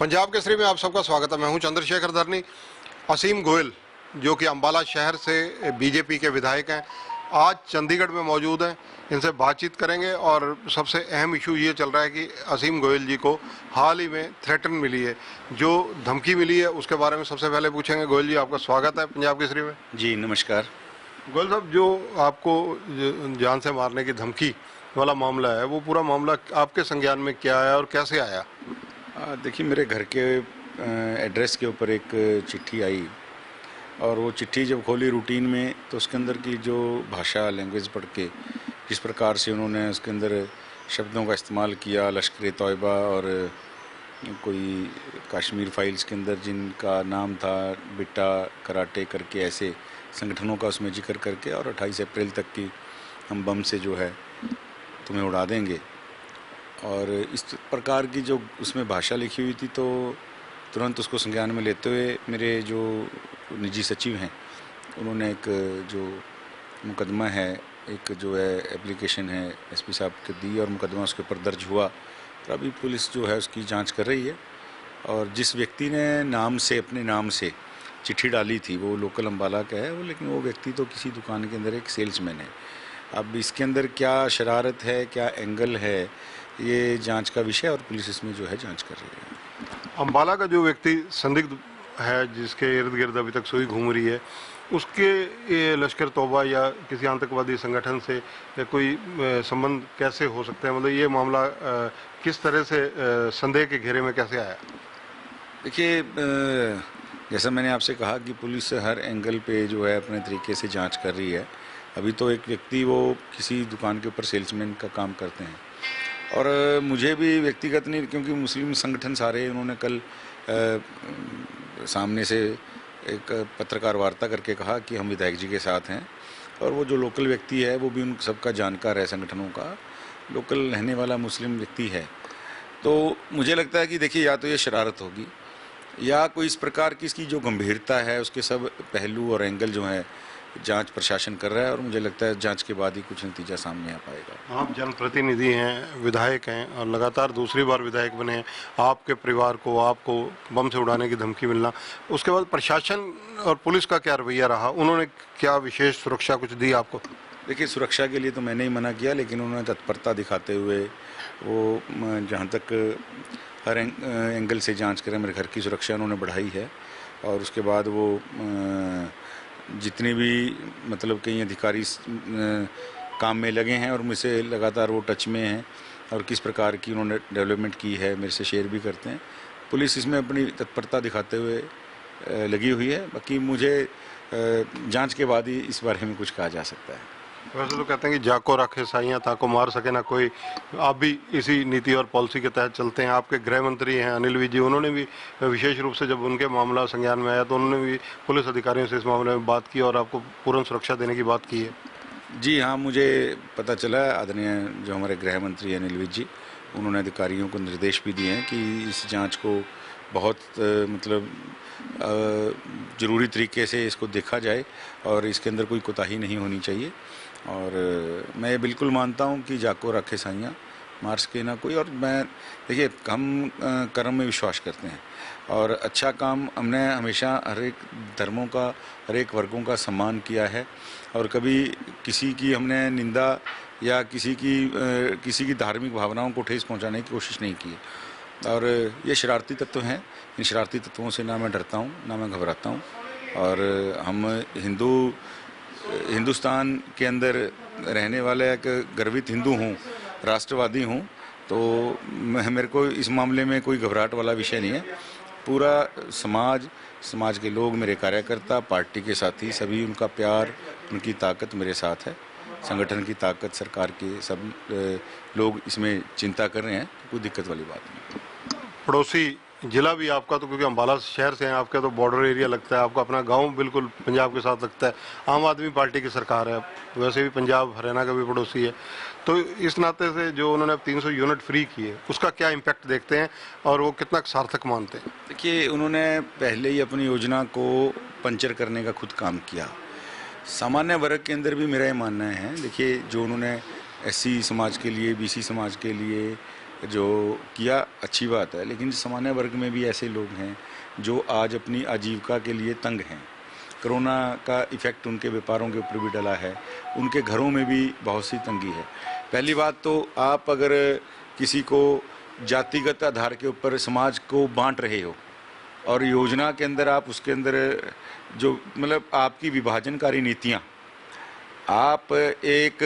पंजाब केसरी में आप सबका स्वागत है। मैं हूं चंद्रशेखर धरनी। असीम गोयल जो कि अंबाला शहर से बीजेपी के विधायक हैं, आज चंडीगढ़ में मौजूद हैं। इनसे बातचीत करेंगे और सबसे अहम इशू ये चल रहा है कि असीम गोयल जी को हाल ही में थ्रेटन मिली है, जो धमकी मिली है उसके बारे में सबसे पहले पूछेंगे। गोयल जी, आपका स्वागत है पंजाब केसरी में। जी नमस्कार। गोयल साहब, जो आपको जान से मारने की धमकी वाला मामला है, वो पूरा मामला आपके संज्ञान में क्या है और कैसे आया? देखिए, मेरे घर के एड्रेस के ऊपर एक चिट्ठी आई और वो चिट्ठी जब खोली रूटीन में, तो उसके अंदर की जो भाषा लैंग्वेज पढ़ के जिस प्रकार से उन्होंने उसके अंदर शब्दों का इस्तेमाल किया, लश्कर तौयबा और कोई कश्मीर फाइल्स के अंदर जिनका नाम था बिट्टा कराटे करके, ऐसे संगठनों का उसमें जिक्र करके, और 28 अप्रैल तक की हम बम से जो है तुम्हें उड़ा देंगे, और इस प्रकार की जो उसमें भाषा लिखी हुई थी, तो तुरंत उसको संज्ञान में लेते हुए मेरे जो निजी सचिव हैं, उन्होंने एक जो मुकदमा है, एक जो है एप्लीकेशन है एसपी साहब के दी, और मुकदमा उसके ऊपर दर्ज हुआ और अभी पुलिस जो है उसकी जांच कर रही है। और जिस व्यक्ति ने नाम से, अपने नाम से चिट्ठी डाली थी, वो लोकल अम्बाला का है वो, लेकिन वो व्यक्ति तो किसी दुकान के अंदर एक सेल्समैन है। अब इसके अंदर क्या शरारत है, क्या एंगल है, ये जांच का विषय, और पुलिस इसमें जो है जांच कर रही है। अंबाला का जो व्यक्ति संदिग्ध है, जिसके इर्द गिर्द अभी तक सुई घूम रही है, उसके ये लश्कर तौबा या किसी आतंकवादी संगठन से कोई संबंध कैसे हो सकते हैं? मतलब ये मामला किस तरह से संदेह के घेरे में कैसे आया? देखिए, जैसा मैंने आपसे कहा कि पुलिस हर एंगल पे जो है अपने तरीके से जांच कर रही है। अभी तो एक व्यक्ति वो किसी दुकान के ऊपर सेल्समैन का काम करते हैं, और मुझे भी व्यक्तिगत नहीं, क्योंकि मुस्लिम संगठन सारे उन्होंने कल सामने से एक पत्रकार वार्ता करके कहा कि हम विधायक जी के साथ हैं, और वो जो लोकल व्यक्ति है वो भी उन सबका जानकार है, संगठनों का लोकल रहने वाला मुस्लिम व्यक्ति है। तो मुझे लगता है कि देखिए, या तो ये शरारत होगी या कोई इस प्रकार की इसकी जो गंभीरता है उसके सब पहलू और एंगल जो है जांच प्रशासन कर रहा है, और मुझे लगता है जांच के बाद ही कुछ नतीजा सामने आ पाएगा। आप जनप्रतिनिधि हैं, विधायक हैं, और लगातार दूसरी बार विधायक बने हैं। आपके परिवार को, आपको बम से उड़ाने की धमकी मिलना, उसके बाद प्रशासन और पुलिस का क्या रवैया रहा? उन्होंने क्या विशेष सुरक्षा कुछ दी आपको? देखिए, सुरक्षा के लिए तो मैंने ही मना किया, लेकिन उन्होंने तत्परता दिखाते हुए वो जहाँ तक हर एंगल से जांच करें, मेरे घर की सुरक्षा उन्होंने बढ़ाई है। और उसके बाद वो जितने भी मतलब कई अधिकारी काम में लगे हैं और मुझसे लगातार वो टच में हैं, और किस प्रकार की उन्होंने डेवलपमेंट की है मेरे से शेयर भी करते हैं। पुलिस इसमें अपनी तत्परता दिखाते हुए लगी हुई है। बाकी मुझे जांच के बाद ही इस बारे में कुछ कहा जा सकता है। वैसे तो कहते हैं कि जाको रखे साइयाँ ताको मार सके ना कोई। आप भी इसी नीति और पॉलिसी के तहत चलते हैं। आपके गृह मंत्री हैं अनिल विज जी, उन्होंने भी विशेष रूप से जब उनके मामला संज्ञान में आया तो उन्होंने भी पुलिस अधिकारियों से इस मामले में बात की और आपको पूर्ण सुरक्षा देने की बात की है। जी हाँ, मुझे पता चला। आदरणीय जो हमारे गृह मंत्री अनिल विज जी, उन्होंने अधिकारियों को निर्देश भी दिए हैं कि इस जांच को बहुत मतलब ज़रूरी तरीके से इसको देखा जाए और इसके अंदर कोई कोताही नहीं होनी चाहिए। और मैं बिल्कुल मानता हूँ कि जाको रखे साइयाँ मार सके ना कोई। और मैं देखिए, हम कर्म में विश्वास करते हैं और अच्छा काम हमने हमेशा हर एक धर्मों का, हर एक वर्गों का सम्मान किया है, और कभी किसी की हमने निंदा या किसी की धार्मिक भावनाओं को ठेस पहुंचाने की कोशिश नहीं की। और ये शरारती तत्व हैं, इन शरारती तत्वों से ना मैं डरता हूँ ना मैं घबराता हूँ। और हम हिंदुस्तान के अंदर रहने वाला एक गर्वित हिंदू हूँ, राष्ट्रवादी हूँ, तो मेरे को इस मामले में कोई घबराहट वाला विषय नहीं है। पूरा समाज के लोग, मेरे कार्यकर्ता, पार्टी के साथी, सभी उनका प्यार, उनकी ताकत मेरे साथ है। संगठन की ताकत, सरकार के सब लोग इसमें चिंता कर रहे हैं, कोई दिक्कत वाली बात नहीं। पड़ोसी जिला भी आपका, तो क्योंकि अम्बाला शहर से हैं, आपका तो बॉर्डर एरिया लगता है, आपका अपना गांव बिल्कुल पंजाब के साथ लगता है। आम आदमी पार्टी की सरकार है, वैसे भी पंजाब हरियाणा का भी पड़ोसी है, तो इस नाते से जो उन्होंने अब 300 यूनिट फ्री किए, उसका क्या इम्पैक्ट देखते हैं और वो कितना सार्थक मानते हैं? देखिए, उन्होंने पहले ही अपनी योजना को पंचर करने का खुद काम किया। सामान्य वर्ग के अंदर भी मेरा ये मानना है, देखिए, जो उन्होंने SC समाज के लिए, BC समाज के लिए जो किया अच्छी बात है, लेकिन सामान्य वर्ग में भी ऐसे लोग हैं जो आज अपनी आजीविका के लिए तंग हैं। कोरोना का इफ़ेक्ट उनके व्यापारों के ऊपर भी डला है, उनके घरों में भी बहुत सी तंगी है। पहली बात तो आप अगर किसी को जातिगत आधार के ऊपर समाज को बांट रहे हो और योजना के अंदर आप उसके अंदर जो मतलब आपकी विभाजनकारी नीतियाँ, आप एक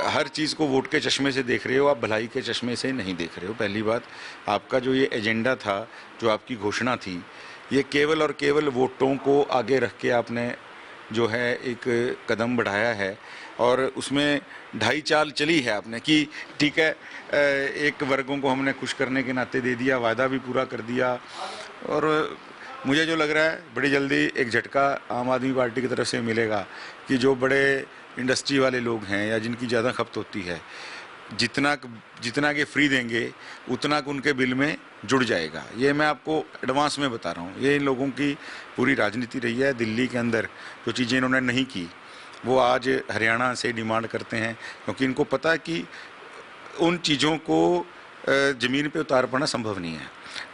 हर चीज़ को वोट के चश्मे से देख रहे हो, आप भलाई के चश्मे से नहीं देख रहे हो। पहली बात, आपका जो ये एजेंडा था, जो आपकी घोषणा थी, ये केवल और केवल वोटों को आगे रख के आपने जो है एक कदम बढ़ाया है और उसमें ढाई चाल चली है आपने कि ठीक है, एक वर्गों को हमने खुश करने के नाते दे दिया, वादा भी पूरा कर दिया। और मुझे जो लग रहा है बड़ी जल्दी एक झटका आम आदमी पार्टी की तरफ से मिलेगा कि जो बड़े इंडस्ट्री वाले लोग हैं या जिनकी ज़्यादा खपत होती है, जितना के फ्री देंगे उतना उनके बिल में जुड़ जाएगा। ये मैं आपको एडवांस में बता रहा हूँ। ये इन लोगों की पूरी राजनीति रही है। दिल्ली के अंदर जो चीज़ें इन्होंने नहीं की वो आज हरियाणा से डिमांड करते हैं, क्योंकि इनको पता है कि उन चीज़ों को ज़मीन पे उतार पाना संभव नहीं है।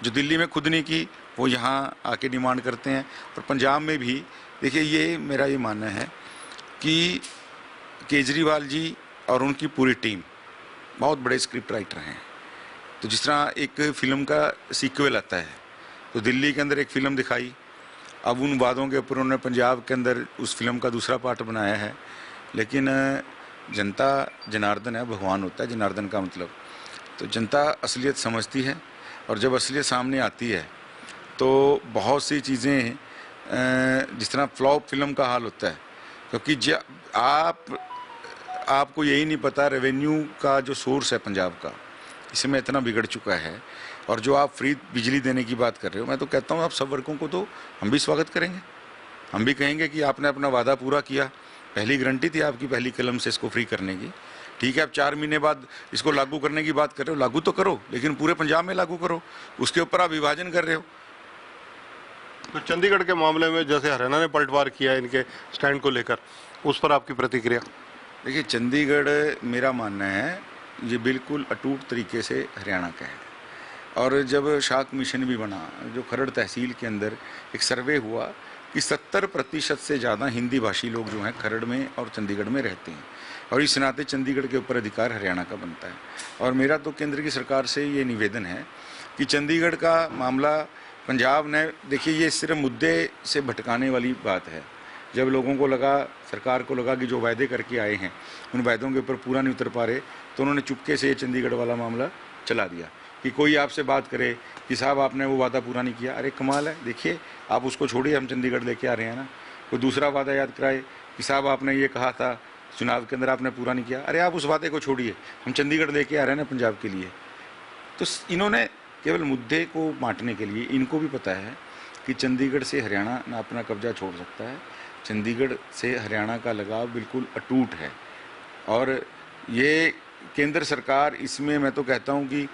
जो दिल्ली में खुद नहीं की वो यहाँ आके डिमांड करते हैं। और पंजाब में भी देखिए, ये मेरा ये मानना है कि केजरीवाल जी और उनकी पूरी टीम बहुत बड़े स्क्रिप्ट राइटर हैं। तो जिस तरह एक फ़िल्म का सीक्वल आता है, तो दिल्ली के अंदर एक फ़िल्म दिखाई, अब उन वादों के ऊपर उन्होंने पंजाब के अंदर उस फिल्म का दूसरा पार्ट बनाया है। लेकिन जनता जनार्दन है, भगवान होता है जनार्दन का मतलब। तो जनता असलियत समझती है और जब असलियत सामने आती है तो बहुत सी चीज़ें जिस तरह फ्लॉप फिल्म का हाल होता है, क्योंकि आपको यही नहीं पता रेवेन्यू का जो सोर्स है पंजाब का, इसमें इतना बिगड़ चुका है। और जो आप फ्री बिजली देने की बात कर रहे हो, मैं तो कहता हूँ आप सब वर्गों को तो हम भी स्वागत करेंगे। हम भी कहेंगे कि आपने अपना वादा पूरा किया, पहली गारंटी थी आपकी पहली कलम से इसको फ्री करने की। ठीक है, आप 4 महीने बाद इसको लागू करने की बात कर रहे हो, लागू तो करो, लेकिन पूरे पंजाब में लागू करो। उसके ऊपर आप विभाजन कर रहे हो। तो चंडीगढ़ के मामले में जैसे हरियाणा ने पलटवार किया इनके स्टैंड को लेकर, उस पर आपकी प्रतिक्रिया? देखिए, चंडीगढ़ मेरा मानना है ये बिल्कुल अटूट तरीके से हरियाणा का है। और जब शाक मिशन भी बना, जो खरड़ तहसील के अंदर एक सर्वे हुआ कि 70% से ज़्यादा हिंदी भाषी लोग जो हैं खरड़ में और चंडीगढ़ में रहते हैं, और इस नाते चंडीगढ़ के ऊपर अधिकार हरियाणा का बनता है। और मेरा तो केंद्र की सरकार से ये निवेदन है कि चंडीगढ़ का मामला पंजाब ने, देखिए ये सिर्फ मुद्दे से भटकाने वाली बात है। जब लोगों को लगा, सरकार को लगा कि जो वायदे करके आए हैं उन वायदों के ऊपर पूरा नहीं उतर पा रहे, तो उन्होंने चुपके से चंडीगढ़ वाला मामला चला दिया कि कोई आपसे बात करे कि साहब आपने वो वादा पूरा नहीं किया। अरे कमाल है, देखिए आप उसको छोड़िए, हम चंडीगढ़ लेके आ रहे हैं ना। कोई दूसरा वादा याद कराए कि साहब आपने ये कहा था चुनाव के अंदर, आपने पूरा नहीं किया। अरे आप उस वादे को छोड़िए, हम चंडीगढ़ लेके आ रहे हैं ना पंजाब के लिए। तो इन्होंने केवल मुद्दे को बांटने के लिए, इनको भी पता है कि चंडीगढ़ से हरियाणा ना अपना कब्जा छोड़ सकता है। चंडीगढ़ से हरियाणा का लगाव बिल्कुल अटूट है। और ये केंद्र सरकार इसमें, मैं तो कहता हूँ कि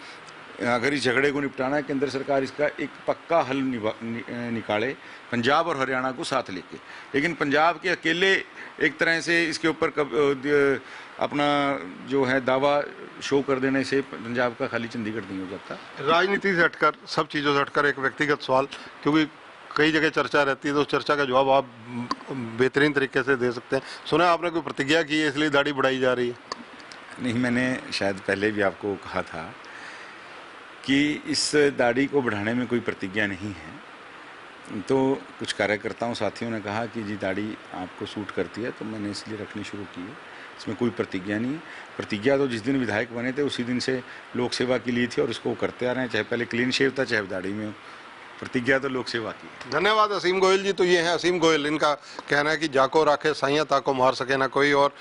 अगर इस झगड़े को निपटाना है, केंद्र सरकार इसका एक पक्का हल निकाले पंजाब और हरियाणा को साथ लेके। लेकिन पंजाब के अकेले एक तरह से इसके ऊपर अपना जो है दावा शो कर देने से पंजाब का खाली चंडीगढ़ नहीं हो जाता। राजनीति से हटकर, सब चीज़ों से हटकर एक व्यक्तिगत सवाल, क्योंकि कई जगह चर्चा रहती है, तो उस चर्चा का जवाब आप बेहतरीन तरीके से दे सकते हैं। सुना आपने कोई प्रतिज्ञा की है इसलिए दाढ़ी बढ़ाई जा रही है? नहीं, मैंने शायद पहले भी आपको कहा था कि इस दाढ़ी को बढ़ाने में कोई प्रतिज्ञा नहीं है। तो कुछ कार्यकर्ताओं साथियों ने कहा कि जी दाढ़ी आपको सूट करती है, तो मैंने इसलिए रखनी शुरू की है। इसमें कोई प्रतिज्ञा नहीं है। प्रतिज्ञा तो जिस दिन विधायक बने थे उसी दिन से लोक सेवा की ली थी और इसको करते आ रहे हैं, चाहे पहले क्लीन शेव था चाहे दाढ़ी में हो। प्रतिज्ञा तो लोक सेवा की। धन्यवाद असीम गोयल जी। तो ये हैं असीम गोयल, इनका कहना है कि जाको राखे साइया ताको मार सके ना कोई, और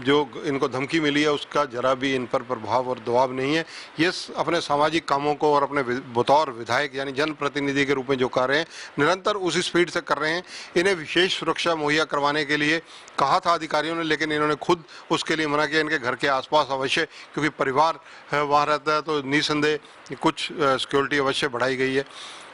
जो इनको धमकी मिली है उसका जरा भी इन पर प्रभाव और दबाव नहीं है। ये अपने सामाजिक कामों को और अपने बतौर विधायक यानी जनप्रतिनिधि के रूप में जो कर रहे हैं, निरंतर उसी स्पीड से कर रहे हैं। इन्हें विशेष सुरक्षा मुहैया करवाने के लिए कहा था अधिकारियों ने, लेकिन इन्होंने खुद उसके लिए मना किया। इनके घर के आसपास अवश्य, क्योंकि परिवार वहाँ रहता है, तो निसंदेह कुछ सिक्योरिटी अवश्य बढ़ाई गई है।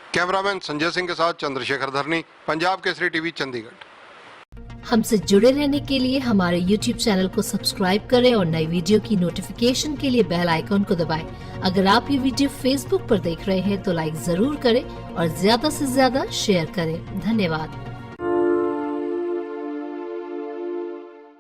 कैमरामैन संजय सिंह के साथ चंद्रशेखर धरनी, पंजाब केसरी टीवी, चंडीगढ़। हमसे जुड़े रहने के लिए हमारे YouTube चैनल को सब्सक्राइब करें और नई वीडियो की नोटिफिकेशन के लिए बेल आइकॉन को दबाएं। अगर आप ये वीडियो Facebook पर देख रहे हैं तो लाइक जरूर करें और ज्यादा से ज्यादा शेयर करें। धन्यवाद।